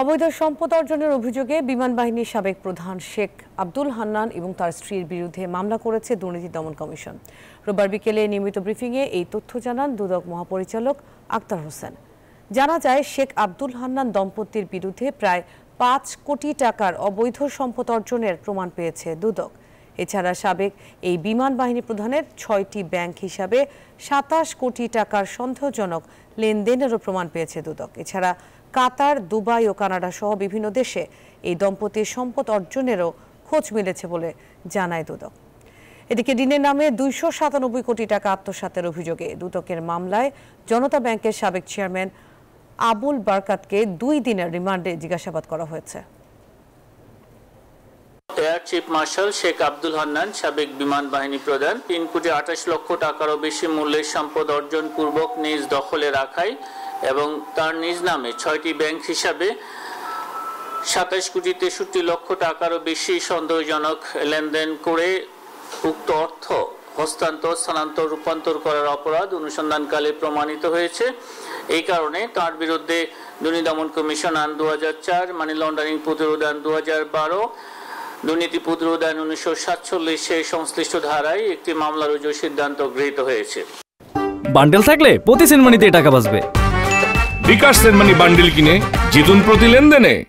অবৈধ সম্পদ অর্জনের অভিযোগে বিমান বাহিনীর সাবেক প্রধান শেখ আব্দুল হান্নান এবং তার স্ত্রীর বিরুদ্ধে মামলা করেছে দুর্নীতি দমন কমিশন। রোববার বিকেলে নিয়মিত ব্রিফিংয়ে এই তথ্য জানান দুদক মহাপরিচালক আক্তার হোসেন। জানা যায়, শেখ আব্দুল হান্নান দম্পতির বিরুদ্ধে প্রায় 5 কোটি টাকার অবৈধ সম্পদ অর্জনের প্রমাণ পেয়েছে দুদক। এছাড়া সাবেক এই বিমান বাহিনী প্রধানের 6টি ব্যাংক হিসাবে 27 কোটি টাকার সন্দেহজনক লেনদেনেরও প্রমাণ পেয়েছে দুদক। এছাড়া কাতার, দুবাই ও কানাডা সহ বিভিন্ন দেশে এই দম্পতির সম্পদ অর্জনেরও খোঁজ মিলেছে বলে জানায় দুদক। এদিকে ঋণের নামে 297 কোটি টাকা আত্মসাতের অভিযোগে দুদকের মামলায় জনতা ব্যাংকের সাবেক চেয়ারম্যান আবুল বারকাতকে 2 দিনের রিমান্ডে জিজ্ঞাসাবাদ করা হয়েছে। Air chief marshal Sheikh Abdul Hannan সাবেক বিমান বাহিনী প্রধান 3 কোটি 28 লক্ষ টাকারও বেশি মূল্যের সম্পদ অর্জন পূর্বক নিজ দখলে রাখায় এবং তার নিজ নামে 6টি ব্যাংক হিসাবে 27 কোটি 63 লক্ষ টাকারও বেশি সন্দেহজনক লেনদেন করে উক্ত অর্থ হস্তান্তর, স্থানান্তর, রূপান্তর করার অপরাধ অনুসন্ধানকালে প্রমাণিত হয়েছে। এই কারণে তার বিরুদ্ধে দুর্নীতি দমন কমিশন আইন 2004, মানি লন্ডারিং প্রতিরোধ আইন 2012, দুর্নীতি প্রতিরোধ আইন 1947 সংশ্লিষ্ট ধারায় একটি মামলা রুজুর সিদ্ধান্ত গৃহীত হয়েছে। বান্ডেল থাকলে প্রতি সেনমানিতে টাকা বাঁচবে। বিকাশ সেনমানি বান্ডেল কিনে জিতুন প্রতি লেনদেনে।